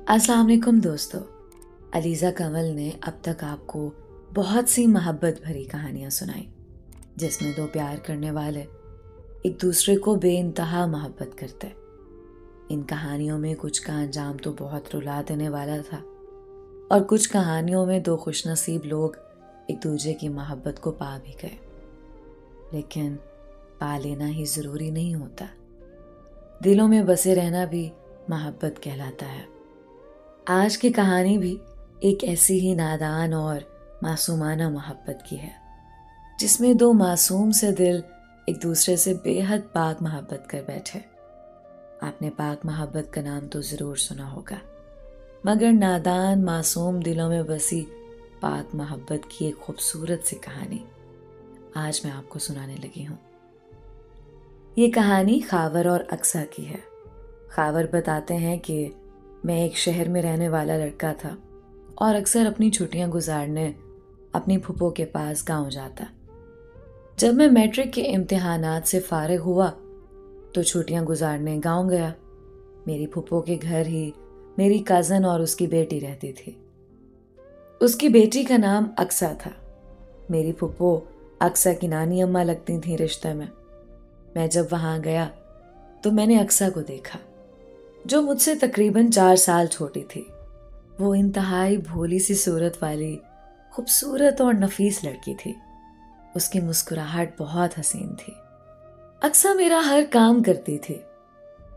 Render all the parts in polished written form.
अस्सलाम वालेकुम दोस्तों। अलीज़ा कमल ने अब तक आपको बहुत सी मोहब्बत भरी कहानियाँ सुनाई, जिसमें दो प्यार करने वाले एक दूसरे को बेइंतहा मोहब्बत करते। इन कहानियों में कुछ का अंजाम तो बहुत रुला देने वाला था और कुछ कहानियों में दो खुशनसीब लोग एक दूसरे की मोहब्बत को पा भी गए। लेकिन पा लेना ही ज़रूरी नहीं होता, दिलों में बसे रहना भी मोहब्बत कहलाता है। आज की कहानी भी एक ऐसी ही नादान और मासूमाना मोहब्बत की है, जिसमें दो मासूम से दिल एक दूसरे से बेहद पाक मोहब्बत कर बैठे। आपने पाक मोहब्बत का नाम तो ज़रूर सुना होगा, मगर नादान मासूम दिलों में बसी पाक मोहब्बत की एक खूबसूरत सी कहानी आज मैं आपको सुनाने लगी हूँ। ये कहानी खावर और अक्सा की है। खावर बताते हैं कि मैं एक शहर में रहने वाला लड़का था और अक्सर अपनी छुट्टियां गुजारने अपनी फूफो के पास गांव जाता। जब मैं मैट्रिक के इम्तिहानात से फारिग हुआ तो छुट्टियां गुजारने गांव गया। मेरी फूफो के घर ही मेरी कज़न और उसकी बेटी रहती थी। उसकी बेटी का नाम अक्सा था। मेरी फूफो अक्सा की नानी अम्मा लगती थी रिश्ते में। मैं जब वहां गया तो मैंने अक्सा को देखा, जो मुझसे तकरीबन 4 साल छोटी थी। वो इंतहाई भोली सी सूरत वाली खूबसूरत और नफीस लड़की थी। उसकी मुस्कुराहट बहुत हसीन थी। अक्सर मेरा हर काम करती थी,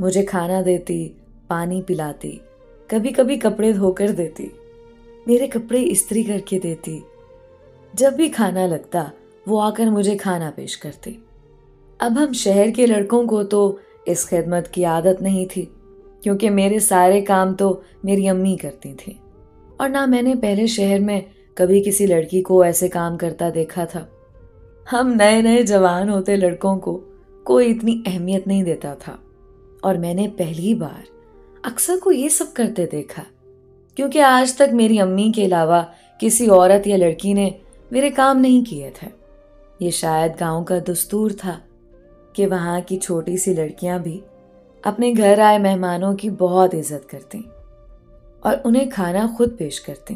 मुझे खाना देती, पानी पिलाती, कभी कभी कपड़े धोकर देती, मेरे कपड़े इस्त्री करके देती। जब भी खाना लगता वो आकर मुझे खाना पेश करती। अब हम शहर के लड़कों को तो इस खिदमत की आदत नहीं थी, क्योंकि मेरे सारे काम तो मेरी अम्मी करती थी और ना मैंने पहले शहर में कभी किसी लड़की को ऐसे काम करता देखा था। हम नए नए जवान होते लड़कों को कोई इतनी अहमियत नहीं देता था और मैंने पहली बार अक्सर को ये सब करते देखा, क्योंकि आज तक मेरी अम्मी के अलावा किसी औरत या लड़की ने मेरे काम नहीं किए थे। ये शायद गांव का दस्तूर था कि वहां की छोटी सी लड़कियां भी अपने घर आए मेहमानों की बहुत इज्जत करती और उन्हें खाना खुद पेश करती।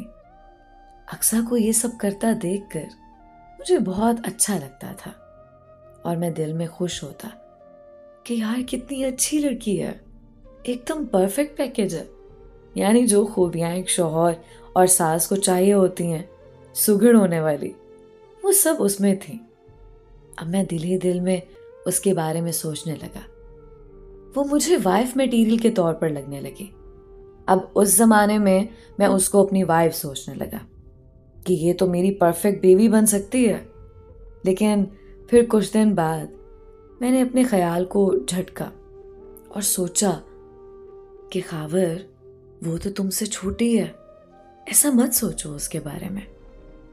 अक्सा को ये सब करता देखकर मुझे बहुत अच्छा लगता था और मैं दिल में खुश होता कि यार कितनी अच्छी लड़की है, एकदम परफेक्ट पैकेज है। यानी जो खूबियां एक शौहर और सास को चाहिए होती हैं, सुघड़ होने वाली, वो सब उसमें थी। अब मैं दिल ही दिल में उसके बारे में सोचने लगा। वो मुझे वाइफ मटेरियल के तौर पर लगने लगी। अब उस जमाने में मैं उसको अपनी वाइफ सोचने लगा कि ये तो मेरी परफेक्ट बेबी बन सकती है। लेकिन फिर कुछ दिन बाद मैंने अपने ख्याल को झटका और सोचा कि खावर, वो तो तुमसे छोटी है, ऐसा मत सोचो उसके बारे में।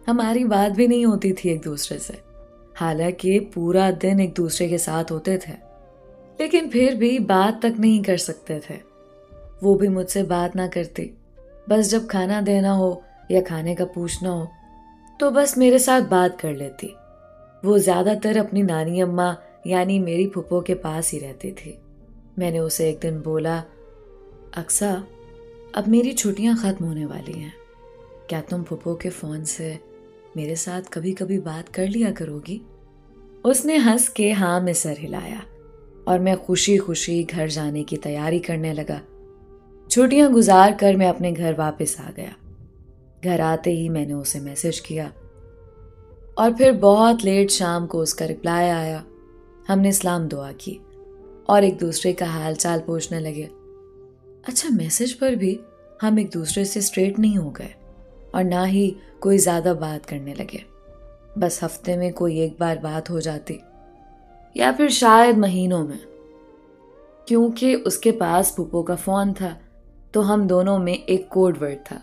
हमारी बात भी नहीं होती थी एक दूसरे से, हालांकि पूरा दिन एक दूसरे के साथ होते थे, लेकिन फिर भी बात तक नहीं कर सकते थे। वो भी मुझसे बात ना करती, बस जब खाना देना हो या खाने का पूछना हो तो बस मेरे साथ बात कर लेती। वो ज़्यादातर अपनी नानी अम्मा यानी मेरी फूफो के पास ही रहती थी। मैंने उसे एक दिन बोला, अक्सा, अब मेरी छुट्टियां ख़त्म होने वाली हैं, क्या तुम फूफो के फ़ोन से मेरे साथ कभी कभी बात कर लिया करोगी? उसने हंस के हाँ में सर हिलाया और मैं खुशी खुशी घर जाने की तैयारी करने लगा। छुट्टियां गुजार कर मैं अपने घर वापस आ गया। घर आते ही मैंने उसे मैसेज किया और फिर बहुत लेट शाम को उसका रिप्लाई आया। हमने सलाम दुआ की और एक दूसरे का हाल चाल पूछने लगे। अच्छा, मैसेज पर भी हम एक दूसरे से स्ट्रेट नहीं हो गए और ना ही कोई ज़्यादा बात करने लगे। बस हफ्ते में कोई एक बार बात हो जाती या फिर शायद महीनों में। क्योंकि उसके पास फूफो का फ़ोन था तो हम दोनों में एक कोड वर्ड था,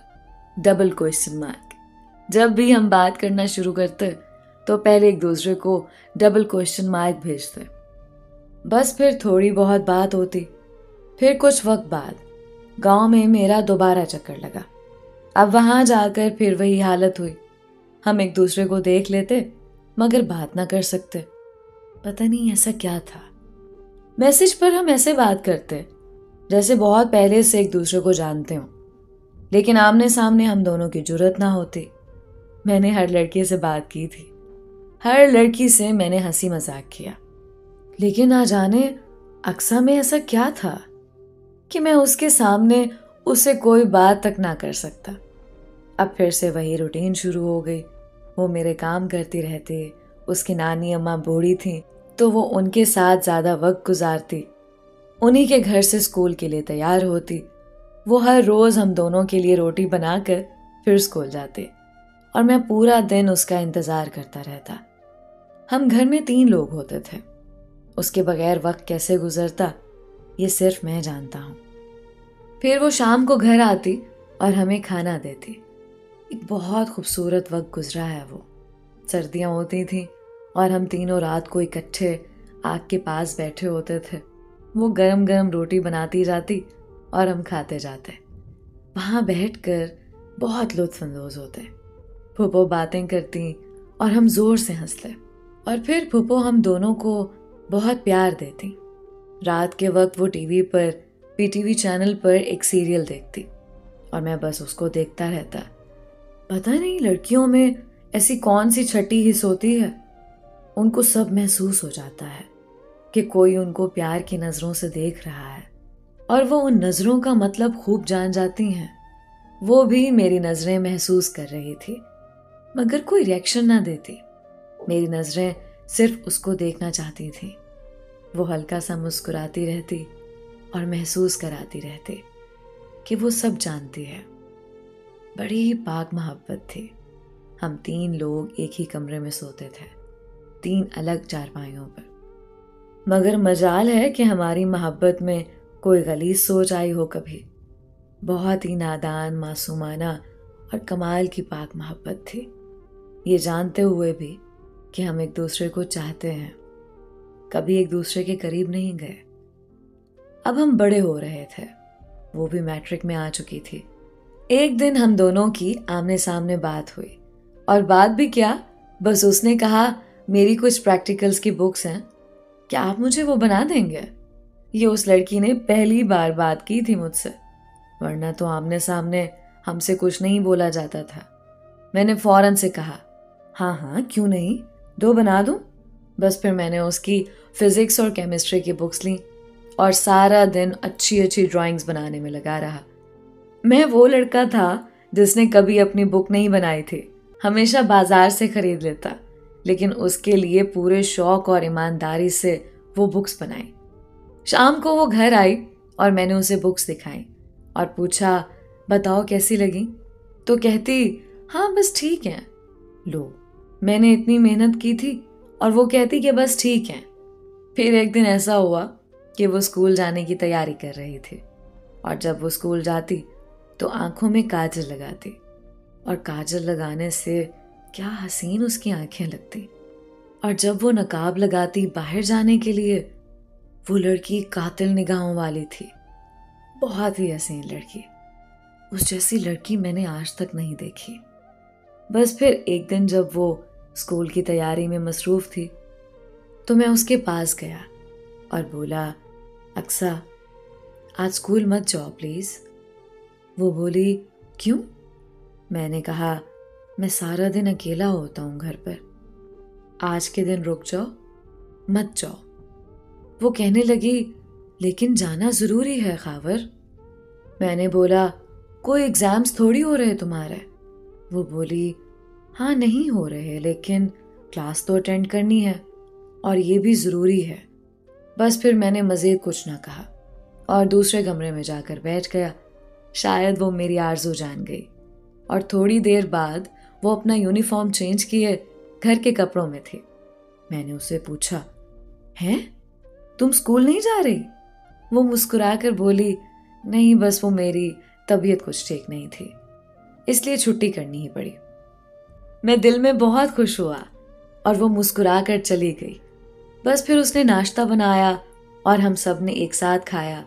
डबल क्वेश्चन मार्क। जब भी हम बात करना शुरू करते तो पहले एक दूसरे को डबल क्वेश्चन मार्क भेजते। बस फिर थोड़ी बहुत बात होती। फिर कुछ वक्त बाद गांव में मेरा दोबारा चक्कर लगा। अब वहां जाकर फिर वही हालत हुई। हम एक दूसरे को देख लेते मगर बात ना कर सकते। पता नहीं ऐसा क्या था। मैसेज पर हम ऐसे बात करते जैसे बहुत पहले से एक दूसरे को जानते हो, लेकिन आमने सामने हम दोनों की जुर्रत ना होती। मैंने हर लड़के से बात की थी, हर लड़की से मैंने हंसी मजाक किया, लेकिन ना जाने अक्सा में ऐसा क्या था कि मैं उसके सामने उससे कोई बात तक ना कर सकता। अब फिर से वही रूटीन शुरू हो गई। वो मेरे काम करती रहती, उसकी नानी अम्मा बूढ़ी थी तो वो उनके साथ ज़्यादा वक्त गुजारती, उन्हीं के घर से स्कूल के लिए तैयार होती। वो हर रोज़ हम दोनों के लिए रोटी बनाकर फिर स्कूल जाती और मैं पूरा दिन उसका इंतज़ार करता रहता। हम घर में 3 लोग होते थे। उसके बगैर वक्त कैसे गुजरता ये सिर्फ मैं जानता हूँ। फिर वो शाम को घर आती और हमें खाना देती। एक बहुत खूबसूरत वक्त गुजरा है वो। सर्दियाँ होती थीं और हम तीनों रात को इकट्ठे आग के पास बैठे होते थे। वो गरम गरम रोटी बनाती जाती और हम खाते जाते। वहाँ बैठकर बहुत लुत्फ अंदोज होते। फूफो बातें करती और हम जोर से हंसते और फिर फूफो हम दोनों को बहुत प्यार देती। रात के वक्त वो टीवी पर पीटीवी चैनल पर एक सीरियल देखती और मैं बस उसको देखता रहता। पता नहीं लड़कियों में ऐसी कौन सी छठी हिस्स होती है, उनको सब महसूस हो जाता है कि कोई उनको प्यार की नज़रों से देख रहा है और वो उन नज़रों का मतलब खूब जान जाती हैं। वो भी मेरी नज़रें महसूस कर रही थी मगर कोई रिएक्शन ना देती। मेरी नज़रें सिर्फ उसको देखना चाहती थी। वो हल्का सा मुस्कुराती रहती और महसूस कराती रहती कि वो सब जानती है। बड़ी ही पाक मोहब्बत थी। हम 3 लोग एक ही कमरे में सोते थे, 3 अलग चारपाइयों पर। मगर मजाल है कि हमारी मोहब्बत में कोई गलीज सोच आई हो कभी। बहुत ही नादान, मासूमाना और कमाल की पाक मोहब्बत थी, ये जानते हुए भी कि हम एक दूसरे को चाहते हैं। कभी एक दूसरे के करीब नहीं गए। अब हम बड़े हो रहे थे, वो भी मैट्रिक में आ चुकी थी। एक दिन हम दोनों की आमने सामने बात हुई और बात भी क्या, बस उसने कहा मेरी कुछ प्रैक्टिकल्स की बुक्स हैं, क्या आप मुझे वो बना देंगे? ये उस लड़की ने पहली बार बात की थी मुझसे, वरना तो आमने सामने हमसे कुछ नहीं बोला जाता था। मैंने फौरन से कहा हाँ हाँ क्यों नहीं, 2 बना दूं। बस फिर मैंने उसकी फिजिक्स और केमिस्ट्री की बुक्स ली और सारा दिन अच्छी अच्छी ड्राइंग्स बनाने में लगा रहा। मैं वो लड़का था जिसने कभी अपनी बुक नहीं बनाई थी, हमेशा बाजार से खरीद लेता, लेकिन उसके लिए पूरे शौक और ईमानदारी से वो बुक्स बनाई। शाम को वो घर आई और मैंने उसे बुक्स दिखाई और पूछा बताओ कैसी लगी, तो कहती हाँ बस ठीक है। लो, मैंने इतनी मेहनत की थी और वो कहती कि बस ठीक है। फिर एक दिन ऐसा हुआ कि वो स्कूल जाने की तैयारी कर रही थी और जब वो स्कूल जाती तो आंखों में काजल लगाती और काजल लगाने से क्या हसीन उसकी आंखें लगती, और जब वो नकाब लगाती बाहर जाने के लिए, वो लड़की कातिल निगाहों वाली थी। बहुत ही हसीन लड़की, उस जैसी लड़की मैंने आज तक नहीं देखी। बस फिर एक दिन जब वो स्कूल की तैयारी में मसरूफ थी तो मैं उसके पास गया और बोला अक्सा आज स्कूल मत जाओ प्लीज। वो बोली क्यों? मैंने कहा मैं सारा दिन अकेला होता हूँ घर पर, आज के दिन रुक जाओ, मत जाओ। वो कहने लगी लेकिन जाना जरूरी है खावर। मैंने बोला कोई एग्जाम्स थोड़ी हो रहे तुम्हारे। वो बोली हाँ नहीं हो रहे, लेकिन क्लास तो अटेंड करनी है और ये भी ज़रूरी है। बस फिर मैंने मज़ीद कुछ ना कहा और दूसरे कमरे में जाकर बैठ गया। शायद वो मेरी आरज़ू जान गई और थोड़ी देर बाद वो अपना यूनिफॉर्म चेंज किए घर के कपड़ों में थी। मैंने उससे पूछा हैं तुम स्कूल नहीं जा रही? वो मुस्कुरा कर बोली नहीं बस वो मेरी तबीयत कुछ ठीक नहीं थी, इसलिए छुट्टी करनी ही पड़ी। मैं दिल में बहुत खुश हुआ और वो मुस्कुरा कर चली गई। बस फिर उसने नाश्ता बनाया और हम सब ने एक साथ खाया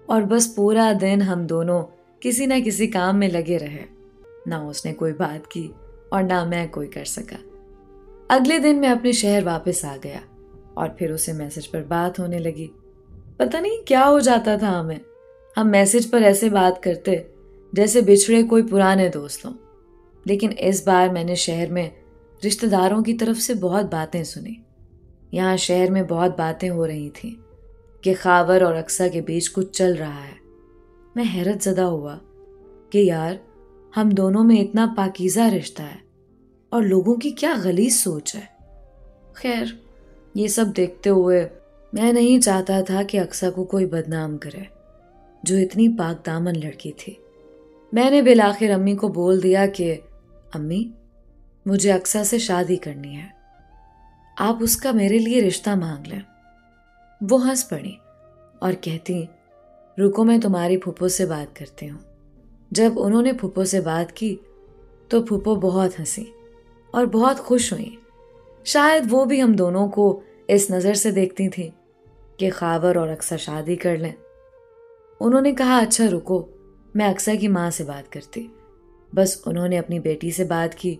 और बस पूरा दिन हम दोनों किसी ना किसी काम में लगे रहे। ना उसने कोई बात की और ना मैं कोई कर सका। अगले दिन मैं अपने शहर वापस आ गया और फिर उसे मैसेज पर बात होने लगी। पता नहीं क्या हो जाता था हमें, हम मैसेज पर ऐसे बात करते जैसे बिछड़े कोई पुराने दोस्त हों। लेकिन इस बार मैंने शहर में रिश्तेदारों की तरफ से बहुत बातें सुनी। यहाँ शहर में बहुत बातें हो रही थीं कि खावर और अक्सा के बीच कुछ चल रहा है। मैं हैरत ज़दा हुआ कि यार, हम दोनों में इतना पाकीज़ा रिश्ता है और लोगों की क्या गलीज़ सोच है। खैर, ये सब देखते हुए मैं नहीं चाहता था कि अक्सा को कोई बदनाम करे, जो इतनी पाक दामन लड़की थी। मैंने बिलाखिर अम्मी को बोल दिया कि अम्मी, मुझे अक्सा से शादी करनी है, आप उसका मेरे लिए रिश्ता मांग लें। वो हंस पड़ी और कहती, रुको, मैं तुम्हारी फूफो से बात करती हूँ। जब उन्होंने फूफो से बात की तो फूफो बहुत हंसी और बहुत खुश हुई। शायद वो भी हम दोनों को इस नज़र से देखती थी कि खावर और अक्सा शादी कर लें। उन्होंने कहा, अच्छा रुको, मैं अक्सा की माँ से बात करती। बस उन्होंने अपनी बेटी से बात की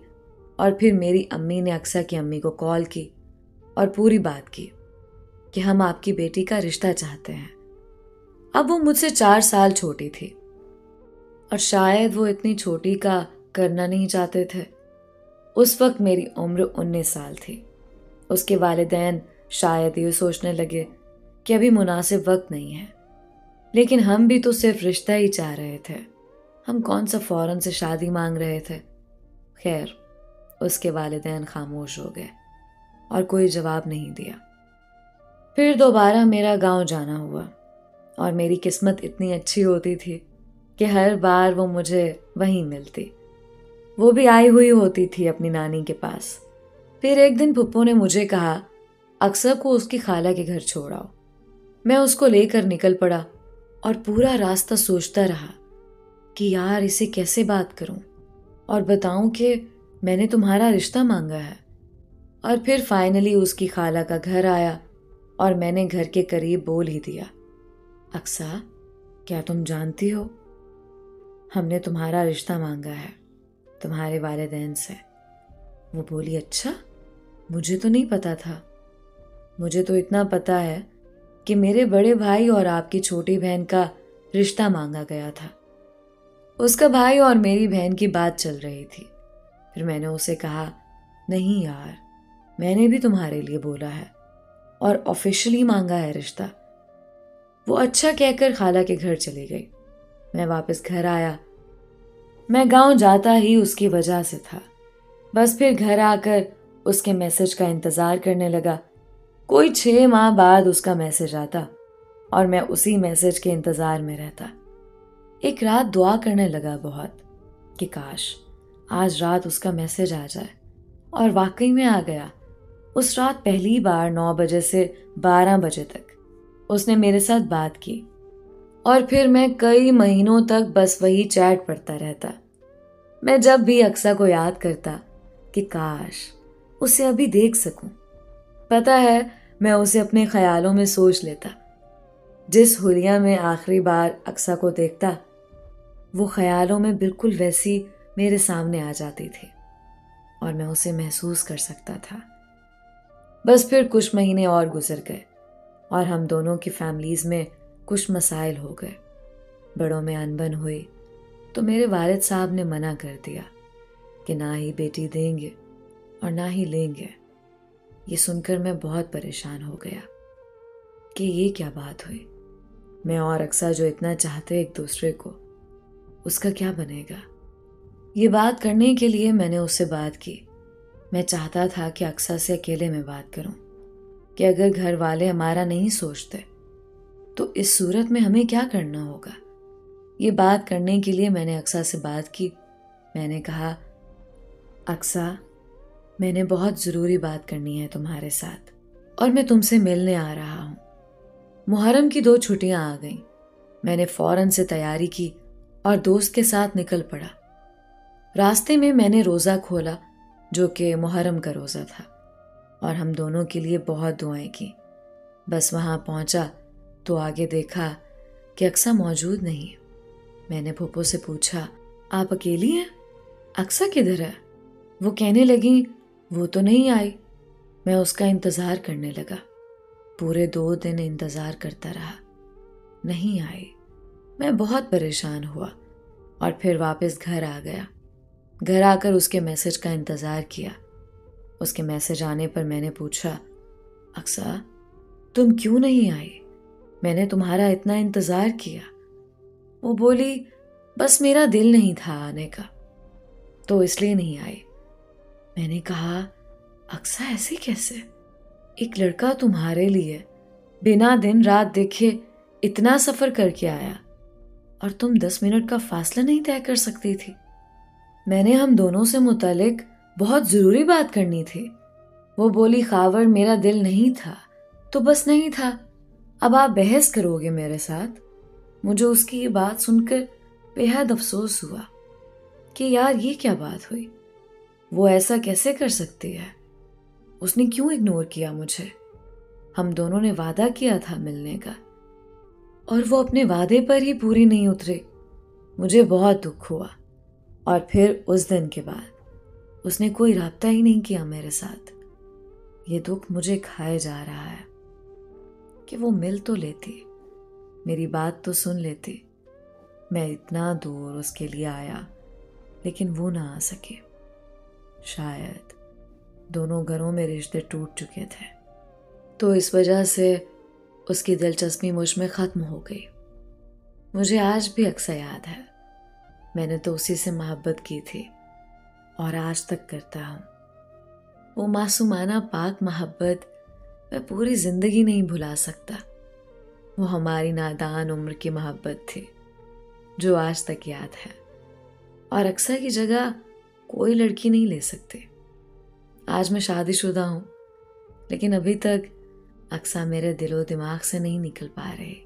और फिर मेरी अम्मी ने अक्सा की अम्मी को कॉल की और पूरी बात की कि हम आपकी बेटी का रिश्ता चाहते हैं। अब वो मुझसे 4 साल छोटी थी और शायद वो इतनी छोटी का करना नहीं चाहते थे। उस वक्त मेरी उम्र 19 साल थी। उसके वालिदैन शायद ये सोचने लगे कि अभी मुनासिब वक्त नहीं है, लेकिन हम भी तो सिर्फ रिश्ता ही चाह रहे थे। हम कौन सा फौरन से शादी मांग रहे थे। खैर, उसके वालिदैन खामोश हो गए और कोई जवाब नहीं दिया। फिर दोबारा मेरा गांव जाना हुआ और मेरी किस्मत इतनी अच्छी होती थी कि हर बार वो मुझे वहीं मिलती। वो भी आई हुई होती थी अपनी नानी के पास। फिर एक दिन फुप्पो ने मुझे कहा, अक्सर को उसकी खाला के घर छोड़ आओ। मैं उसको लेकर निकल पड़ा और पूरा रास्ता सोचता रहा कि यार, इसे कैसे बात करूं और बताऊं कि मैंने तुम्हारा रिश्ता मांगा है। और फिर फाइनली उसकी खाला का घर आया और मैंने घर के करीब बोल ही दिया, अक्सा, क्या तुम जानती हो, हमने तुम्हारा रिश्ता मांगा है तुम्हारे वालिदैन से। वो बोली, अच्छा, मुझे तो नहीं पता था। मुझे तो इतना पता है कि मेरे बड़े भाई और आपकी छोटी बहन का रिश्ता मांगा गया था। उसका भाई और मेरी बहन की बात चल रही थी। फिर मैंने उसे कहा, नहीं यार, मैंने भी तुम्हारे लिए बोला है और ऑफिशियली मांगा है रिश्ता। वो अच्छा कहकर खाला के घर चली गई। मैं वापस घर आया। मैं गांव जाता ही उसकी वजह से था। बस फिर घर आकर उसके मैसेज का इंतज़ार करने लगा। कोई 6 माह बाद उसका मैसेज आता और मैं उसी मैसेज के इंतज़ार में रहता। एक रात दुआ करने लगा बहुत कि काश आज रात उसका मैसेज आ जाए, और वाकई में आ गया। उस रात पहली बार 9 बजे से 12 बजे तक उसने मेरे साथ बात की और फिर मैं कई महीनों तक बस वही चैट पढ़ता रहता। मैं जब भी अक्सा को याद करता कि काश उसे अभी देख सकूं। पता है, मैं उसे अपने ख्यालों में सोच लेता। जिस हुलिया में आखिरी बार अक्सा को देखता, वो ख्यालों में बिल्कुल वैसी मेरे सामने आ जाती थी और मैं उसे महसूस कर सकता था। बस फिर कुछ महीने और गुजर गए और हम दोनों की फैमिलीज में कुछ मसाइल हो गए। बड़ों में अनबन हुई तो मेरे वालिद साहब ने मना कर दिया कि ना ही बेटी देंगे और ना ही लेंगे। ये सुनकर मैं बहुत परेशान हो गया कि ये क्या बात हुई। मैं और अक्सा जो इतना चाहते एक दूसरे को, उसका क्या बनेगा। ये बात करने के लिए मैंने उससे बात की। मैं चाहता था कि अक्सा से अकेले में बात करूं कि अगर घर वाले हमारा नहीं सोचते तो इस सूरत में हमें क्या करना होगा। ये बात करने के लिए मैंने अक्सा से बात की। मैंने कहा, अक्सा, मैंने बहुत ज़रूरी बात करनी है तुम्हारे साथ और मैं तुमसे मिलने आ रहा हूँ। मुहर्रम की 2 छुट्टियाँ आ गईं। मैंने फ़ौरन से तैयारी की और दोस्त के साथ निकल पड़ा। रास्ते में मैंने रोज़ा खोला जो कि मुहर्रम का रोज़ा था और हम दोनों के लिए बहुत दुआएं की। बस वहाँ पहुँचा तो आगे देखा कि अक्सा मौजूद नहीं है। मैंने फूफो से पूछा, आप अकेली हैं? अक्सा किधर है? वो कहने लगी, वो तो नहीं आई। मैं उसका इंतज़ार करने लगा। पूरे 2 दिन इंतज़ार करता रहा, नहीं आई। मैं बहुत परेशान हुआ और फिर वापस घर आ गया। घर आकर उसके मैसेज का इंतज़ार किया। उसके मैसेज आने पर मैंने पूछा, अक्सा तुम क्यों नहीं आई? मैंने तुम्हारा इतना इंतज़ार किया। वो बोली, बस मेरा दिल नहीं था आने का, तो इसलिए नहीं आई। मैंने कहा, अक्सा ऐसे कैसे? एक लड़का तुम्हारे लिए बिना दिन रात देखे इतना सफ़र करके आया और तुम 10 मिनट का फासला नहीं तय कर सकती थी? मैंने हम दोनों से मुतालिक बहुत ज़रूरी बात करनी थी। वो बोली, खावर मेरा दिल नहीं था तो बस नहीं था, अब आप बहस करोगे मेरे साथ? मुझे उसकी ये बात सुनकर बेहद अफसोस हुआ कि यार ये क्या बात हुई, वो ऐसा कैसे कर सकती है? उसने क्यों इग्नोर किया मुझे? हम दोनों ने वादा किया था मिलने का और वो अपने वादे पर ही पूरी नहीं उतरे। मुझे बहुत दुख हुआ और फिर उस दिन के बाद उसने कोई राब्ता ही नहीं किया मेरे साथ। ये दुख मुझे खाए जा रहा है कि वो मिल तो लेती, मेरी बात तो सुन लेती। मैं इतना दूर उसके लिए आया लेकिन वो ना आ सके। शायद दोनों घरों में रिश्ते टूट चुके थे, तो इस वजह से उसकी दिलचस्पी मुझ में ख़त्म हो गई। मुझे आज भी अक्सर याद है, मैंने तो उसी से मोहब्बत की थी और आज तक करता हूँ। वो मासूमाना पाक मोहब्बत मैं पूरी ज़िंदगी नहीं भुला सकता। वो हमारी नादान उम्र की मोहब्बत थी जो आज तक याद है और अक्सर की जगह कोई लड़की नहीं ले सकती। आज मैं शादीशुदा हूँ लेकिन अभी तक अक्सा मेरे दिलो दिमाग से नहीं निकल पा रही।